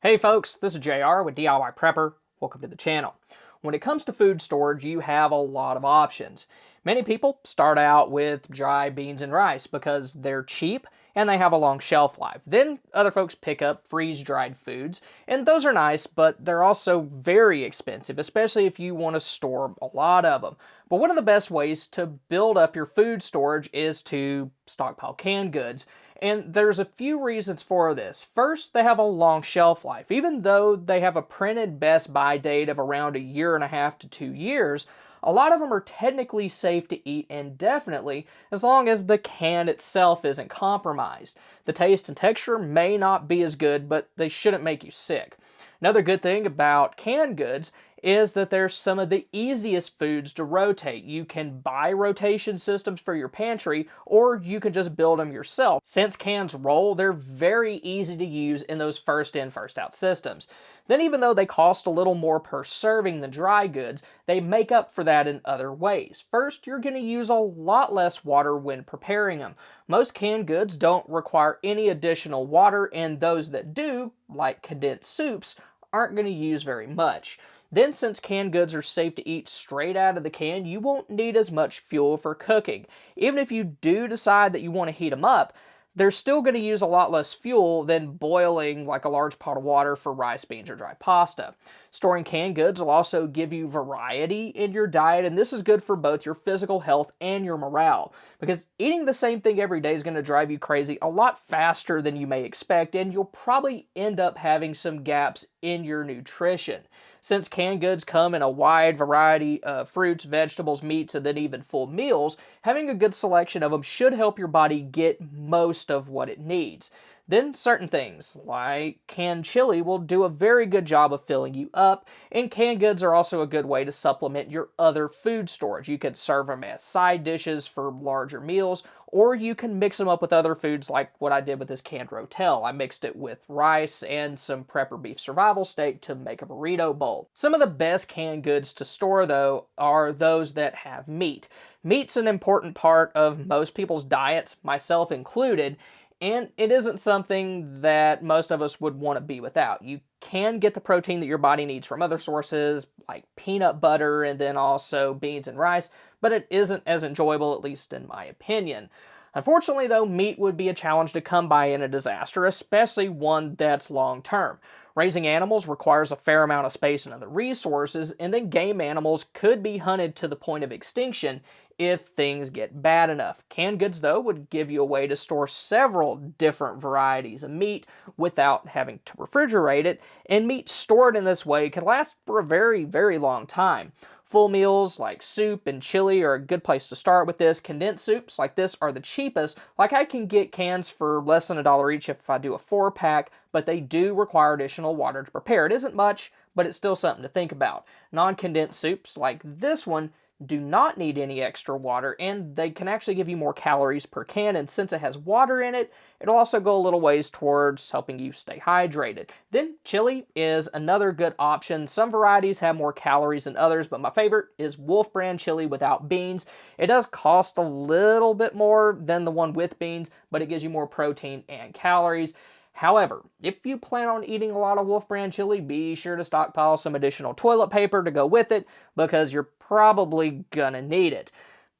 Hey folks, this is JR with DIY Prepper. Welcome to the channel. When it comes to food storage, you have a lot of options. Many people start out with dry beans and rice because they're cheap and they have a long shelf life. Then other folks pick up freeze-dried foods, and those are nice, but they're also very expensive, especially if you want to store a lot of them. But one of the best ways to build up your food storage is to stockpile canned goods. And there's a few reasons for this. First, they have a long shelf life. Even though they have a printed best by date of around a year and a half to 2 years, a lot of them are technically safe to eat indefinitely as long as the can itself isn't compromised. The taste and texture may not be as good, but they shouldn't make you sick. Another good thing about canned goods is that they're some of the easiest foods to rotate. You can buy rotation systems for your pantry, or you can just build them yourself. Since cans roll, they're very easy to use in those first in, first out systems. Then even though they cost a little more per serving than dry goods, they make up for that in other ways. First, you're going to use a lot less water when preparing them. Most canned goods don't require any additional water, and those that do, like condensed soups, aren't going to use very much. Then, since canned goods are safe to eat straight out of the can, you won't need as much fuel for cooking. Even if you do decide that you want to heat them up, they're still going to use a lot less fuel than boiling like a large pot of water for rice, beans, or dry pasta. Storing canned goods will also give you variety in your diet, and this is good for both your physical health and your morale, because eating the same thing every day is going to drive you crazy a lot faster than you may expect, and you'll probably end up having some gaps in your nutrition. Since canned goods come in a wide variety of fruits, vegetables, meats, and then even full meals, having a good selection of them should help your body get most of what it needs. Then certain things, like canned chili, will do a very good job of filling you up, and canned goods are also a good way to supplement your other food storage. You can serve them as side dishes for larger meals, or you can mix them up with other foods like what I did with this canned rotel. I mixed it with rice and some prepper beef survival steak to make a burrito bowl. Some of the best canned goods to store, though, are those that have meat. Meat's an important part of most people's diets, myself included, and it isn't something that most of us would want to be without. You can get the protein that your body needs from other sources like peanut butter and then also beans and rice, but it isn't as enjoyable, at least in my opinion. Unfortunately, though, meat would be a challenge to come by in a disaster, especially one that's long term. Raising animals requires a fair amount of space and other resources, and then game animals could be hunted to the point of extinction if things get bad enough. Canned goods, though, would give you a way to store several different varieties of meat without having to refrigerate it, and meat stored in this way can last for a very, very long time. Full meals like soup and chili are a good place to start with this. Condensed soups like this are the cheapest. Like I can get cans for less than $1 each if I do a 4-pack, but they do require additional water to prepare. It isn't much, but it's still something to think about. Non-condensed soups like this one do not need any extra water, and they can actually give you more calories per can, and since it has water in it, it'll also go a little ways towards helping you stay hydrated. Then chili is another good option. Some varieties have more calories than others, but my favorite is Wolf brand chili without beans. It does cost a little bit more than the one with beans, but it gives you more protein and calories. However, if you plan on eating a lot of Wolf brand chili, be sure to stockpile some additional toilet paper to go with it because you're probably gonna need it.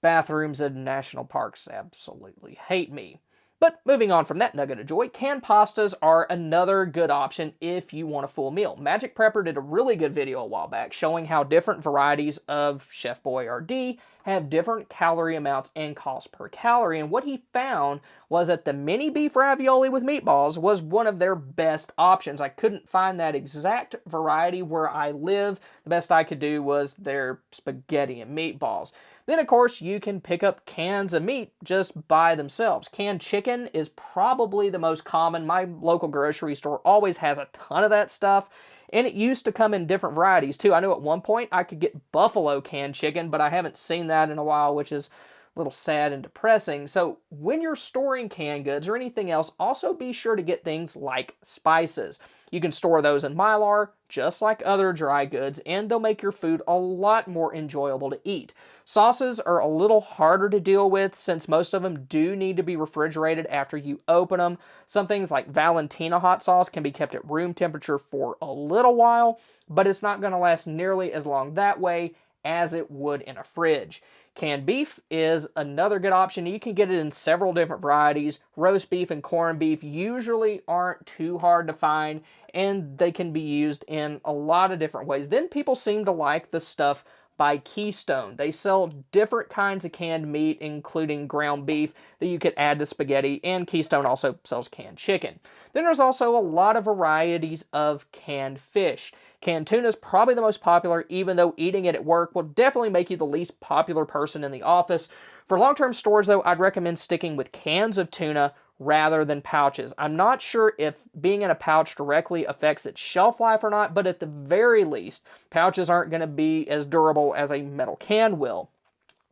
Bathrooms in national parks absolutely hate me. But moving on from that nugget of joy, canned pastas are another good option if you want a full meal. Magic Prepper did a really good video a while back showing how different varieties of Chef Boyardee have different calorie amounts and cost per calorie, and what he found was that the mini beef ravioli with meatballs was one of their best options. I couldn't find that exact variety where I live. The best I could do was their spaghetti and meatballs. Then, of course, you can pick up cans of meat just by themselves. Canned chicken is probably the most common. My local grocery store always has a ton of that stuff, and it used to come in different varieties, too. I know at one point I could get buffalo canned chicken, but I haven't seen that in a while, which is little sad and depressing. So when you're storing canned goods or anything else, also be sure to get things like spices. You can store those in Mylar, just like other dry goods, and they'll make your food a lot more enjoyable to eat. Sauces are a little harder to deal with since most of them do need to be refrigerated after you open them. Some things like Valentina hot sauce can be kept at room temperature for a little while, but it's not going to last nearly as long that way as it would in a fridge. Canned beef is another good option. You can get it in several different varieties. Roast beef and corned beef usually aren't too hard to find, and they can be used in a lot of different ways. Then people seem to like the stuff by Keystone. They sell different kinds of canned meat, including ground beef that you could add to spaghetti, and Keystone also sells canned chicken. Then there's also a lot of varieties of canned fish. Canned tuna is probably the most popular, even though eating it at work will definitely make you the least popular person in the office. For long-term storage, though, I'd recommend sticking with cans of tuna rather than pouches. I'm not sure if being in a pouch directly affects its shelf life or not, but at the very least, pouches aren't going to be as durable as a metal can will.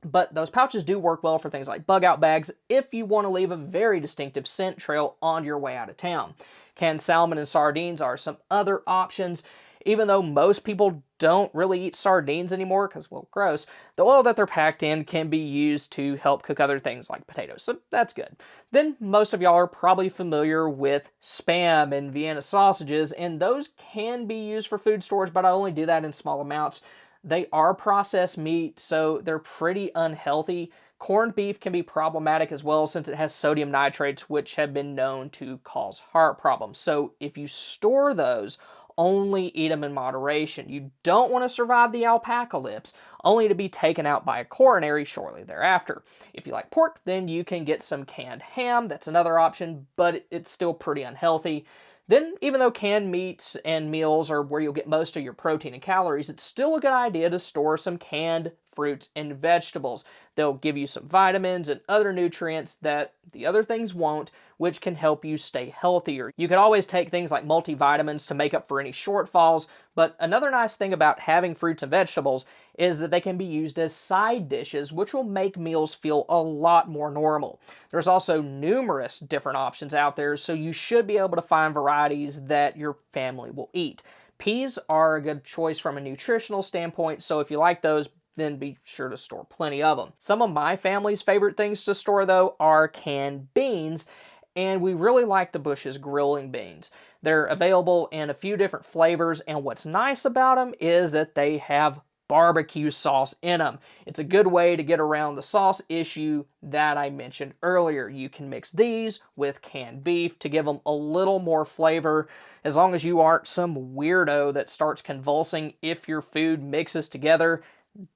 But those pouches do work well for things like bug out bags if you want to leave a very distinctive scent trail on your way out of town. Canned salmon and sardines are some other options. Even though most people don't really eat sardines anymore because, well, gross, the oil that they're packed in can be used to help cook other things like potatoes, so that's good. Then most of y'all are probably familiar with Spam and Vienna sausages, and those can be used for food storage, but I only do that in small amounts. They are processed meat, so they're pretty unhealthy. Corned beef can be problematic as well since it has sodium nitrates, which have been known to cause heart problems. So if you store those, only eat them in moderation. You don't want to survive the alpacalypse, only to be taken out by a coronary shortly thereafter. If you like pork, then you can get some canned ham. That's another option, but it's still pretty unhealthy. Then, even though canned meats and meals are where you'll get most of your protein and calories, it's still a good idea to store some canned fruits and vegetables. They'll give you some vitamins and other nutrients that the other things won't, which can help you stay healthier. You can always take things like multivitamins to make up for any shortfalls, but another nice thing about having fruits and vegetables is that they can be used as side dishes, which will make meals feel a lot more normal. There's also numerous different options out there, so you should be able to find varieties that your family will eat. Peas are a good choice from a nutritional standpoint, so if you like those, then be sure to store plenty of them. Some of my family's favorite things to store, though, are canned beans, and we really like the Bush's grilling beans. They're available in a few different flavors, and what's nice about them is that they have barbecue sauce in them. It's a good way to get around the sauce issue that I mentioned earlier. You can mix these with canned beef to give them a little more flavor, as long as you aren't some weirdo that starts convulsing if your food mixes together.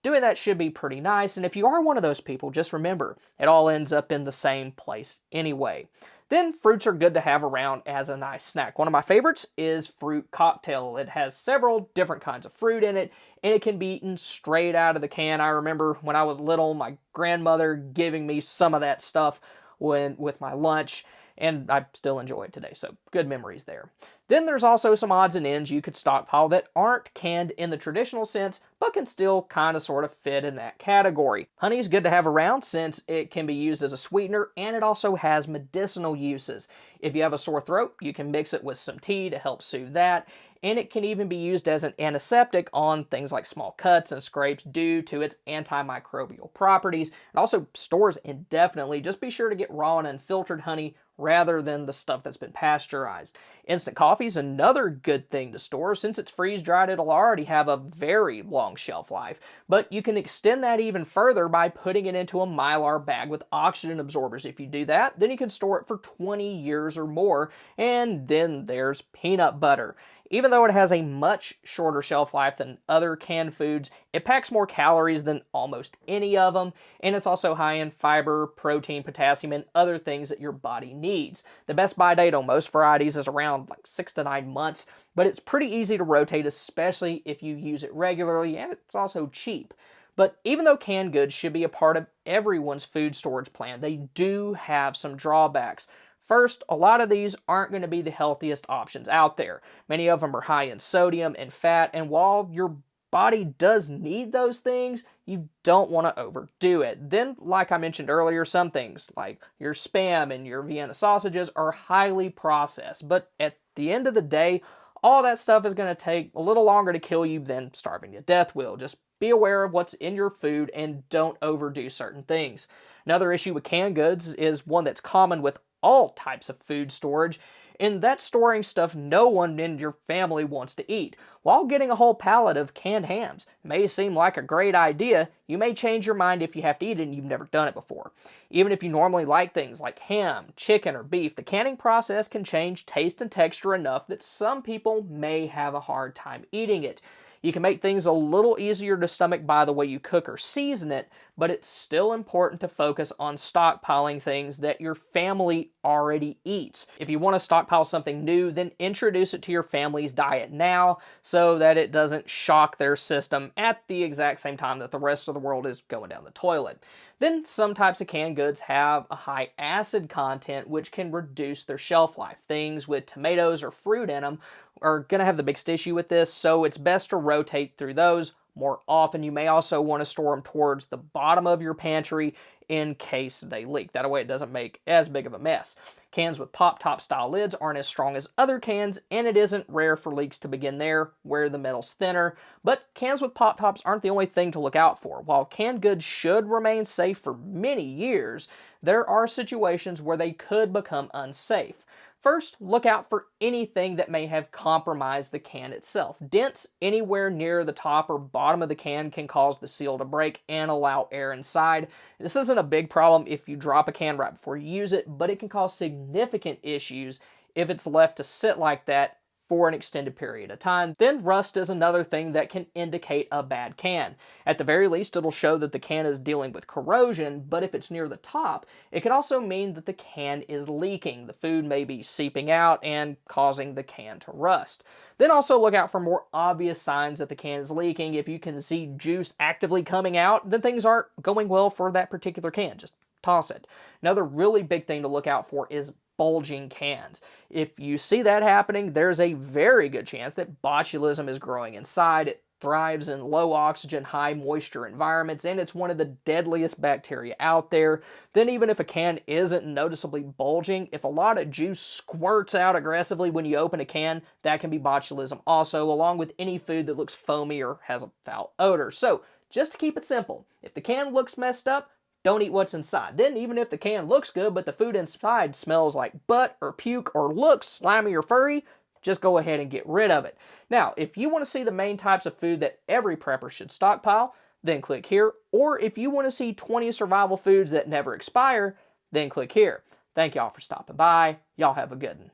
Doing that should be pretty nice, and if you are one of those people, just remember, it all ends up in the same place anyway. Then fruits are good to have around as a nice snack. One of my favorites is fruit cocktail. It has several different kinds of fruit in it, and it can be eaten straight out of the can. I remember when I was little, my grandmother giving me some of that stuff with my lunch, and I still enjoy it today, so good memories there. Then there's also some odds and ends you could stockpile that aren't canned in the traditional sense, but can still kind of sort of fit in that category. Honey is good to have around since it can be used as a sweetener, and it also has medicinal uses. If you have a sore throat, you can mix it with some tea to help soothe that, and it can even be used as an antiseptic on things like small cuts and scrapes due to its antimicrobial properties. It also stores indefinitely. Just be sure to get raw and unfiltered honey rather than the stuff that's been pasteurized. Instant coffee is another good thing to store. Since it's freeze-dried, it'll already have a very long shelf life, but you can extend that even further by putting it into a Mylar bag with oxygen absorbers. If you do that, then you can store it for 20 years or more. And then there's peanut butter. Even though it has a much shorter shelf life than other canned foods, it packs more calories than almost any of them, and it's also high in fiber, protein, potassium, and other things that your body needs. The best buy date on most varieties is around like 6 to 9 months, but it's pretty easy to rotate, especially if you use it regularly, and it's also cheap. But even though canned goods should be a part of everyone's food storage plan, they do have some drawbacks. First, a lot of these aren't going to be the healthiest options out there. Many of them are high in sodium and fat, and while your body does need those things, you don't want to overdo it. Then, like I mentioned earlier, some things like your Spam and your Vienna sausages are highly processed, but at the end of the day, all that stuff is going to take a little longer to kill you than starving to death will. Just be aware of what's in your food and don't overdo certain things. Another issue with canned goods is one that's common with all types of food storage, and that's storing stuff no one in your family wants to eat. While getting a whole pallet of canned hams may seem like a great idea, you may change your mind if you have to eat it and you've never done it before. Even if you normally like things like ham, chicken, or beef, the canning process can change taste and texture enough that some people may have a hard time eating it. You can make things a little easier to stomach by the way you cook or season it, but it's still important to focus on stockpiling things that your family already eats. If you want to stockpile something new, then introduce it to your family's diet now so that it doesn't shock their system at the exact same time that the rest of the world is going down the toilet. Then some types of canned goods have a high acid content which can reduce their shelf life. Things with tomatoes or fruit in them are going to have the biggest issue with this, so it's best to rotate through those more often. You may also want to store them towards the bottom of your pantry in case they leak. That way it doesn't make as big of a mess. Cans with pop-top style lids aren't as strong as other cans, and it isn't rare for leaks to begin there where the metal's thinner. But cans with pop-tops aren't the only thing to look out for. While canned goods should remain safe for many years, there are situations where they could become unsafe. First, look out for anything that may have compromised the can itself. Dents anywhere near the top or bottom of the can can cause the seal to break and allow air inside. This isn't a big problem if you drop a can right before you use it, but it can cause significant issues if it's left to sit like that for an extended period of time. Then rust is another thing that can indicate a bad can. At the very least, it'll show that the can is dealing with corrosion, but if it's near the top, it could also mean that the can is leaking. The food may be seeping out and causing the can to rust. Then also look out for more obvious signs that the can is leaking. If you can see juice actively coming out, then things aren't going well for that particular can. Just toss it. Another really big thing to look out for is bulging cans. If you see that happening, there's a very good chance that botulism is growing inside. It thrives in low oxygen, high moisture environments, and it's one of the deadliest bacteria out there. Then even if a can isn't noticeably bulging, if a lot of juice squirts out aggressively when you open a can, that can be botulism also, along with any food that looks foamy or has a foul odor. So just to keep it simple, if the can looks messed up, don't eat what's inside. Then even if the can looks good, but the food inside smells like butt or puke or looks slimy or furry, just go ahead and get rid of it. Now, if you want to see the main types of food that every prepper should stockpile, then click here. Or if you want to see 20 survival foods that never expire, then click here. Thank y'all for stopping by. Y'all have a good one.